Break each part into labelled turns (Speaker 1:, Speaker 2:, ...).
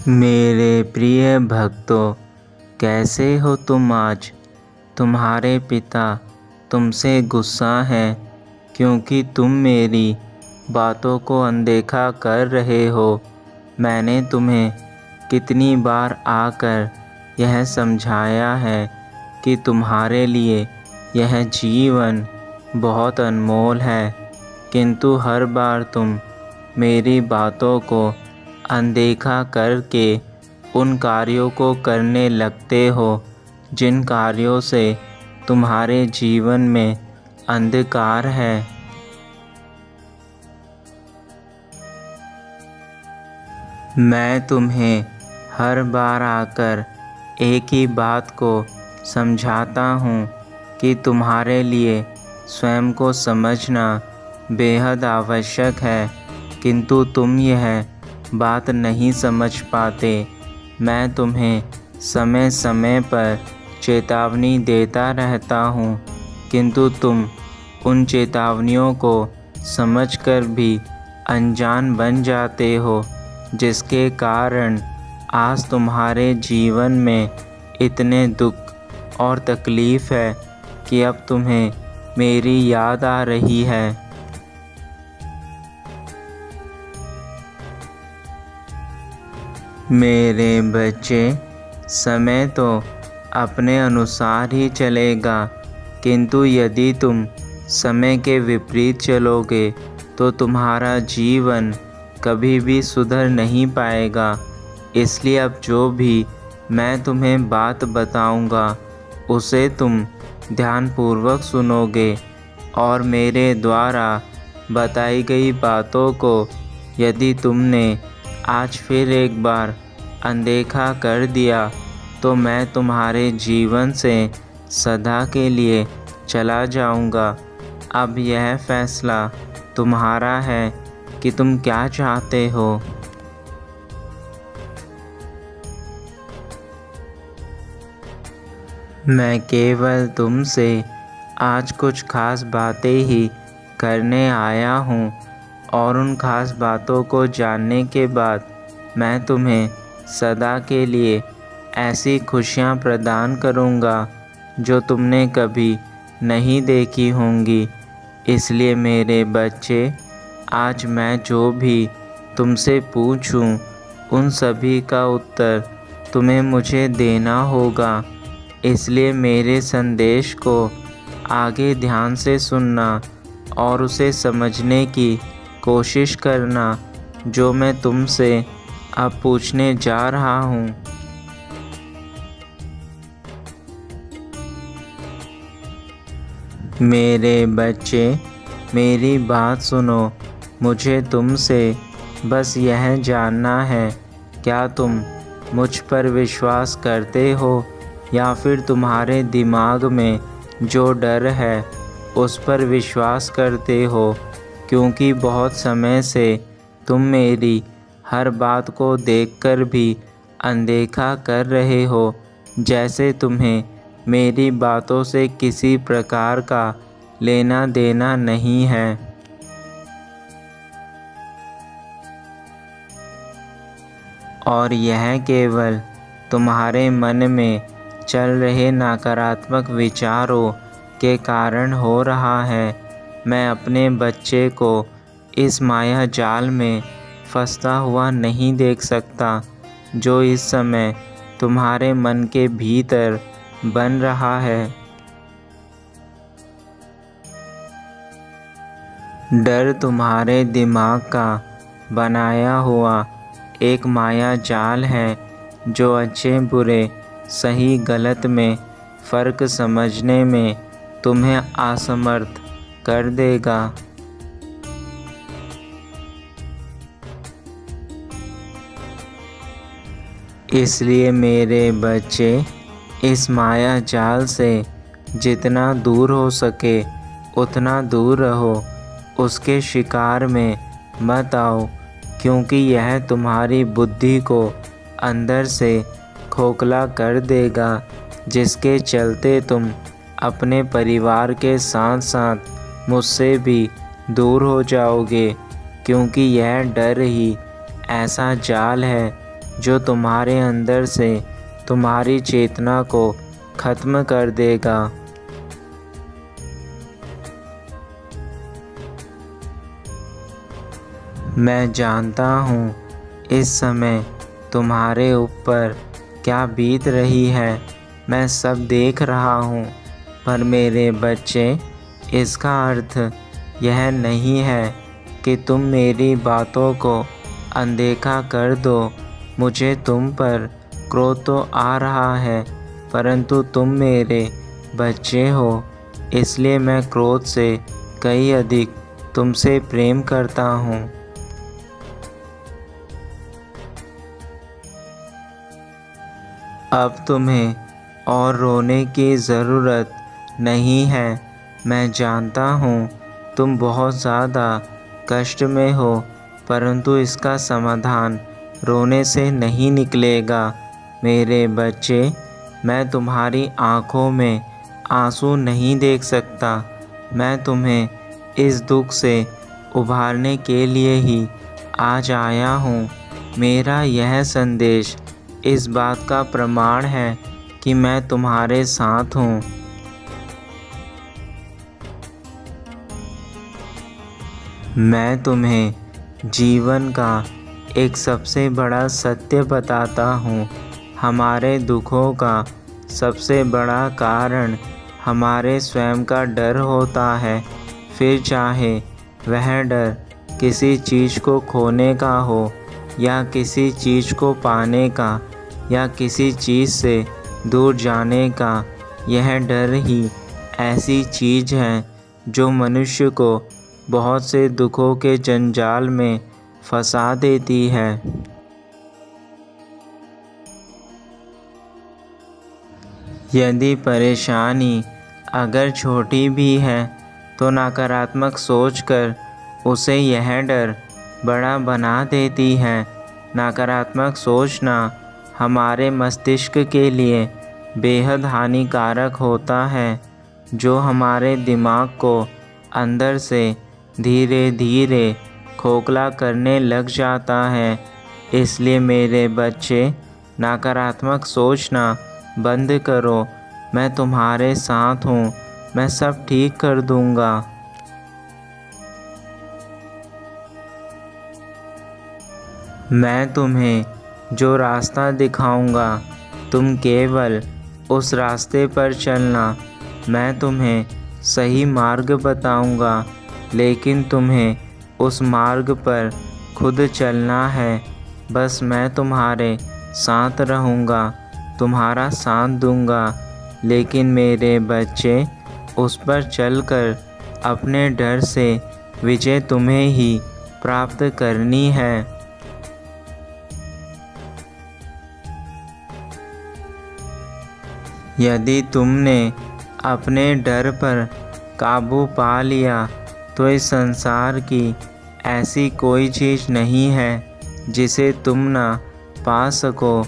Speaker 1: मेरे प्रिय भक्तों, कैसे हो तुम आज। तुम्हारे पिता तुमसे गुस्सा हैं क्योंकि तुम मेरी बातों को अनदेखा कर रहे हो। मैंने तुम्हें कितनी बार आकर यह समझाया है कि तुम्हारे लिए यह जीवन बहुत अनमोल है, किंतु हर बार तुम मेरी बातों को अनदेखा करके उन कार्यों को करने लगते हो जिन कार्यों से तुम्हारे जीवन में अंधकार है। मैं तुम्हें हर बार आकर एक ही बात को समझाता हूँ कि तुम्हारे लिए स्वयं को समझना बेहद आवश्यक है, किंतु तुम यह बात नहीं समझ पाते। मैं तुम्हें समय समय पर चेतावनी देता रहता हूँ, किंतु तुम उन चेतावनियों को समझकर भी अनजान बन जाते हो, जिसके कारण आज तुम्हारे जीवन में इतने दुख और तकलीफ़ है कि अब तुम्हें मेरी याद आ रही है। मेरे बच्चे, समय तो अपने अनुसार ही चलेगा, किंतु यदि तुम समय के विपरीत चलोगे तो तुम्हारा जीवन कभी भी सुधर नहीं पाएगा। इसलिए अब जो भी मैं तुम्हें बात बताऊंगा उसे तुम ध्यानपूर्वक सुनोगे और मेरे द्वारा बताई गई बातों को यदि तुमने आज फिर एक बार अनदेखा कर दिया तो मैं तुम्हारे जीवन से सदा के लिए चला जाऊंगा। अब यह फैसला तुम्हारा है कि तुम क्या चाहते हो। मैं केवल तुमसे आज कुछ खास बातें ही करने आया हूँ और उन खास बातों को जानने के बाद मैं तुम्हें सदा के लिए ऐसी खुशियाँ प्रदान करूँगा जो तुमने कभी नहीं देखी होंगी। इसलिए मेरे बच्चे, आज मैं जो भी तुमसे पूछूं उन सभी का उत्तर तुम्हें मुझे देना होगा। इसलिए मेरे संदेश को आगे ध्यान से सुनना और उसे समझने की कोशिश करना जो मैं तुमसे अब पूछने जा रहा हूँ। मेरे बच्चे, मेरी बात सुनो। मुझे तुमसे बस यह जानना है, क्या तुम मुझ पर विश्वास करते हो या फिर तुम्हारे दिमाग में जो डर है उस पर विश्वास करते हो, क्योंकि बहुत समय से तुम मेरी हर बात को देखकर भी अनदेखा कर रहे हो, जैसे तुम्हें मेरी बातों से किसी प्रकार का लेना देना नहीं है। और यह केवल तुम्हारे मन में चल रहे नकारात्मक विचारों के कारण हो रहा है। मैं अपने बच्चे को इस माया जाल में फंसता हुआ नहीं देख सकता जो इस समय तुम्हारे मन के भीतर बन रहा है। डर तुम्हारे दिमाग का बनाया हुआ एक माया जाल है जो अच्छे बुरे, सही गलत में फ़र्क समझने में तुम्हें असमर्थ कर देगा। इसलिए मेरे बच्चे, इस माया जाल से जितना दूर हो सके उतना दूर रहो। उसके शिकार में मत आओ, क्योंकि यह तुम्हारी बुद्धि को अंदर से खोखला कर देगा, जिसके चलते तुम अपने परिवार के साथ साथ मुझसे भी दूर हो जाओगे, क्योंकि यह डर ही ऐसा जाल है जो तुम्हारे अंदर से तुम्हारी चेतना को खत्म कर देगा। मैं जानता हूँ इस समय तुम्हारे ऊपर क्या बीत रही है, मैं सब देख रहा हूँ। पर मेरे बच्चे, इसका अर्थ यह नहीं है कि तुम मेरी बातों को अनदेखा कर दो। मुझे तुम पर क्रोध तो आ रहा है, परंतु तुम मेरे बच्चे हो, इसलिए मैं क्रोध से कहीं अधिक तुमसे प्रेम करता हूँ। अब तुम्हें और रोने की ज़रूरत नहीं है। मैं जानता हूँ तुम बहुत ज़्यादा कष्ट में हो, परंतु इसका समाधान रोने से नहीं निकलेगा। मेरे बच्चे, मैं तुम्हारी आँखों में आंसू नहीं देख सकता। मैं तुम्हें इस दुख से उभारने के लिए ही आज आया हूँ। मेरा यह संदेश इस बात का प्रमाण है कि मैं तुम्हारे साथ हूँ। मैं तुम्हें जीवन का एक सबसे बड़ा सत्य बताता हूँ। हमारे दुखों का सबसे बड़ा कारण हमारे स्वयं का डर होता है। फिर चाहे वह डर किसी चीज़ को खोने का हो, या किसी चीज़ को पाने का, या किसी चीज़ से दूर जाने का, यह डर ही ऐसी चीज़ है जो मनुष्य को बहुत से दुखों के जंजाल में फंसा देती है। यदि परेशानी अगर छोटी भी है तो नकारात्मक सोचकर उसे यह डर बड़ा बना देती है। नकारात्मक सोचना हमारे मस्तिष्क के लिए बेहद हानिकारक होता है, जो हमारे दिमाग को अंदर से धीरे धीरे खोखला करने लग जाता है। इसलिए मेरे बच्चे, नकारात्मक सोचना बंद करो। मैं तुम्हारे साथ हूँ, मैं सब ठीक कर दूँगा। मैं तुम्हें जो रास्ता दिखाऊंगा, तुम केवल उस रास्ते पर चलना। मैं तुम्हें सही मार्ग बताऊंगा, लेकिन तुम्हें उस मार्ग पर खुद चलना है। बस मैं तुम्हारे साथ रहूँगा, तुम्हारा साथ दूँगा। लेकिन मेरे बच्चे, उस पर चलकर अपने डर से विजय तुम्हें ही प्राप्त करनी है। यदि तुमने अपने डर पर काबू पा लिया तो इस संसार की ऐसी कोई चीज़ नहीं है जिसे तुम ना पा सको,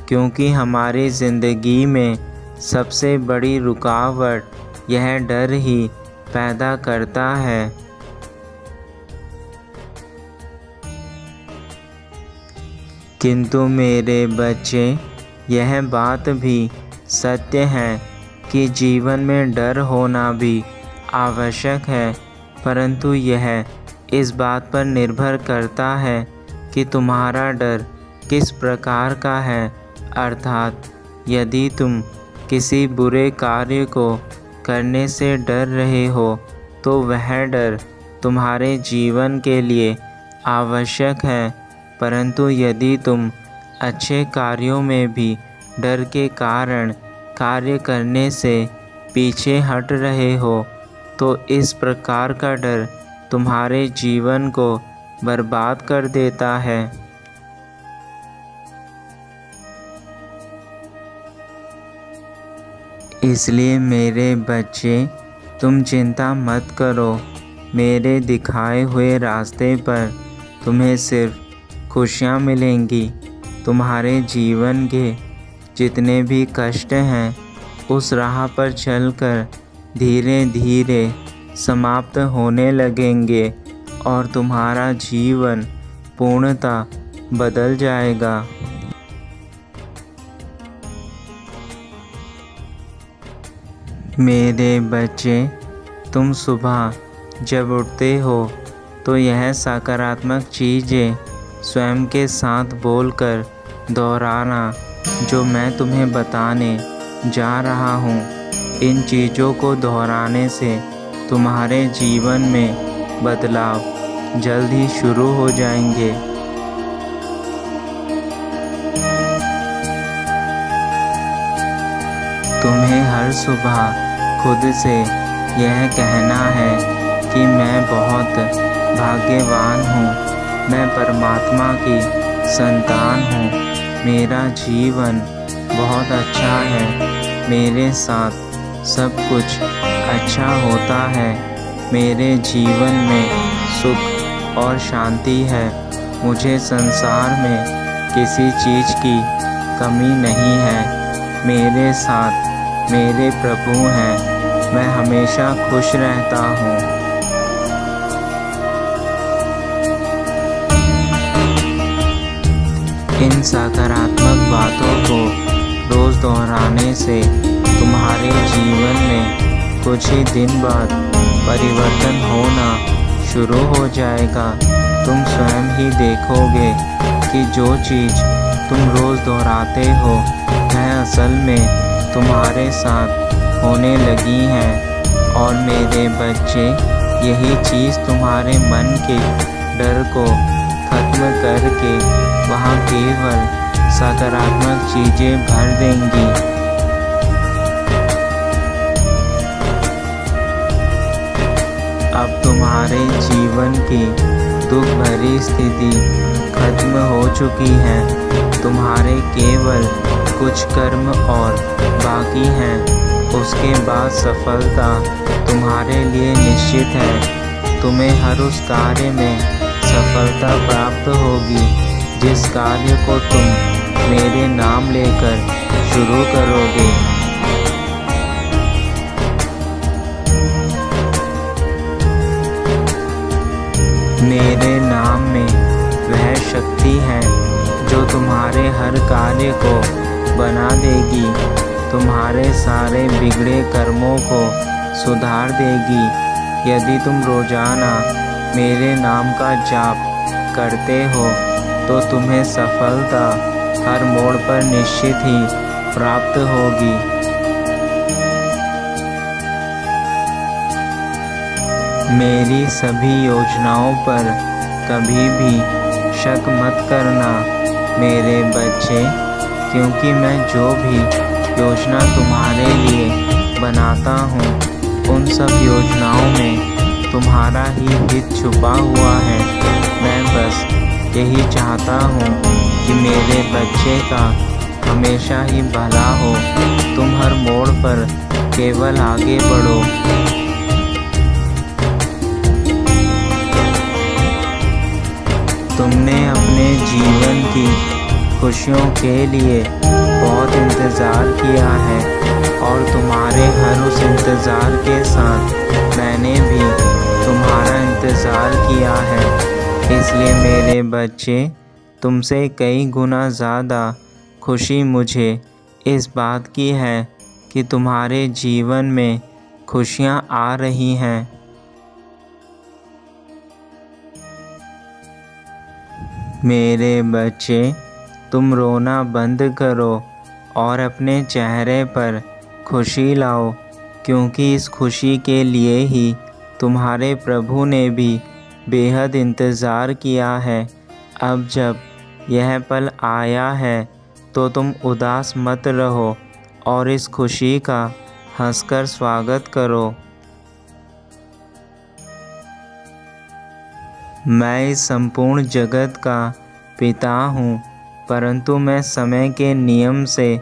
Speaker 1: क्योंकि हमारी ज़िंदगी में सबसे बड़ी रुकावट यह डर ही पैदा करता है। किंतु मेरे बच्चे, यह बात भी सत्य है कि जीवन में डर होना भी आवश्यक है, परंतु यह इस बात पर निर्भर करता है कि तुम्हारा डर किस प्रकार का है। अर्थात यदि तुम किसी बुरे कार्य को करने से डर रहे हो तो वह डर तुम्हारे जीवन के लिए आवश्यक है, परंतु यदि तुम अच्छे कार्यों में भी डर के कारण कार्य करने से पीछे हट रहे हो तो इस प्रकार का डर तुम्हारे जीवन को बर्बाद कर देता है। इसलिए मेरे बच्चे, तुम चिंता मत करो। मेरे दिखाए हुए रास्ते पर तुम्हें सिर्फ खुशियाँ मिलेंगी। तुम्हारे जीवन के जितने भी कष्ट हैं, उस राह पर चलकर धीरे धीरे समाप्त होने लगेंगे और तुम्हारा जीवन पूर्णतः बदल जाएगा। मेरे बच्चे, तुम सुबह जब उठते हो तो यह सकारात्मक चीज़ें स्वयं के साथ बोलकर दोहराना जो मैं तुम्हें बताने जा रहा हूँ। इन चीज़ों को दोहराने से तुम्हारे जीवन में बदलाव जल्द ही शुरू हो जाएंगे। तुम्हें हर सुबह खुद से यह कहना है कि मैं बहुत भाग्यवान हूँ, मैं परमात्मा की संतान हूँ, मेरा जीवन बहुत अच्छा है, मेरे साथ सब कुछ अच्छा होता है, मेरे जीवन में सुख और शांति है, मुझे संसार में किसी चीज़ की कमी नहीं है, मेरे साथ मेरे प्रभु हैं, मैं हमेशा खुश रहता हूँ। इन सकारात्मक बातों को रोज़ दोहराने से तुम्हारे जीवन में कुछ ही दिन बाद परिवर्तन होना शुरू हो जाएगा। तुम स्वयं ही देखोगे कि जो चीज़ तुम रोज़ दोहराते हो वह असल में तुम्हारे साथ होने लगी हैं। और मेरे बच्चे, यही चीज़ तुम्हारे मन के डर को खत्म करके वहाँ केवल सकारात्मक चीज़ें भर देंगी। अब तुम्हारे जीवन की दुख भरी स्थिति खत्म हो चुकी है। तुम्हारे केवल कुछ कर्म और बाकी हैं, उसके बाद सफलता तुम्हारे लिए निश्चित है। तुम्हें हर उस कार्य में सफलता प्राप्त होगी जिस कार्य को तुम मेरे नाम लेकर शुरू करोगे। मेरे नाम में वह शक्ति है जो तुम्हारे हर कार्य को बना देगी, तुम्हारे सारे बिगड़े कर्मों को सुधार देगी। यदि तुम रोजाना मेरे नाम का जाप करते हो तो तुम्हें सफलता हर मोड़ पर निश्चित ही प्राप्त होगी। मेरी सभी योजनाओं पर कभी भी शक मत करना मेरे बच्चे, क्योंकि मैं जो भी योजना तुम्हारे लिए बनाता हूँ उन सब योजनाओं में तुम्हारा ही हित छुपा हुआ है। मैं बस यही चाहता हूँ कि मेरे बच्चे का हमेशा ही भला हो। तुम हर मोड़ पर केवल आगे बढ़ो। तुमने अपने जीवन की खुशियों के लिए बहुत इंतज़ार किया है और तुम्हारे हर उस इंतज़ार के साथ मैंने भी तुम्हारा इंतज़ार किया है। इसलिए मेरे बच्चे, तुमसे कई गुना ज़्यादा खुशी मुझे इस बात की है कि तुम्हारे जीवन में खुशियाँ आ रही हैं। मेरे बच्चे, तुम रोना बंद करो और अपने चेहरे पर खुशी लाओ, क्योंकि इस खुशी के लिए ही तुम्हारे प्रभु ने भी बेहद इंतज़ार किया है। अब जब यह पल आया है तो तुम उदास मत रहो और इस खुशी का हंसकर स्वागत करो। मैं इस संपूर्ण जगत का पिता हूँ, परंतु मैं समय के नियम से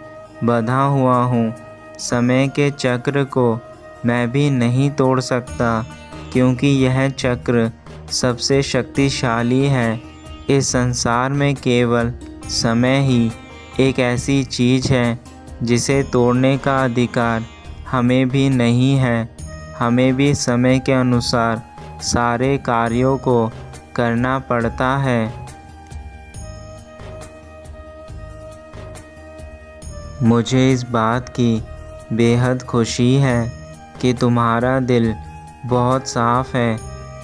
Speaker 1: बंधा हुआ हूँ। समय के चक्र को मैं भी नहीं तोड़ सकता, क्योंकि यह चक्र सबसे शक्तिशाली है। इस संसार में केवल समय ही एक ऐसी चीज़ है जिसे तोड़ने का अधिकार हमें भी नहीं है। हमें भी समय के अनुसार सारे कार्यों को करना पड़ता है। मुझे इस बात की बेहद खुशी है कि तुम्हारा दिल बहुत साफ है।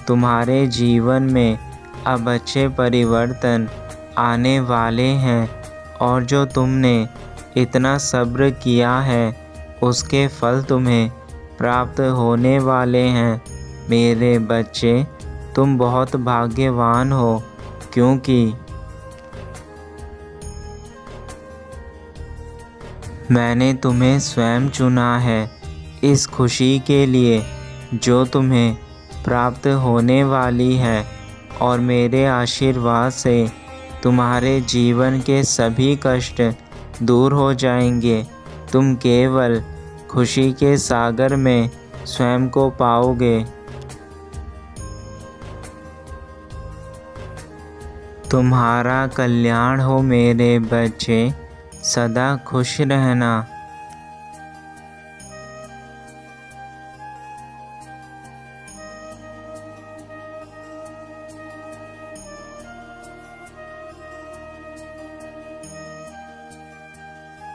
Speaker 1: तुम्हारे जीवन में अब अच्छे परिवर्तन आने वाले हैं और जो तुमने इतना सब्र किया है उसके फल तुम्हें प्राप्त होने वाले हैं। मेरे बच्चे, तुम बहुत भाग्यवान हो, क्योंकि मैंने तुम्हें स्वयं चुना है इस खुशी के लिए जो तुम्हें प्राप्त होने वाली है। और मेरे आशीर्वाद से तुम्हारे जीवन के सभी कष्ट दूर हो जाएंगे। तुम केवल खुशी के सागर में स्वयं को पाओगे। तुम्हारा कल्याण हो मेरे बच्चे, सदा खुश रहना।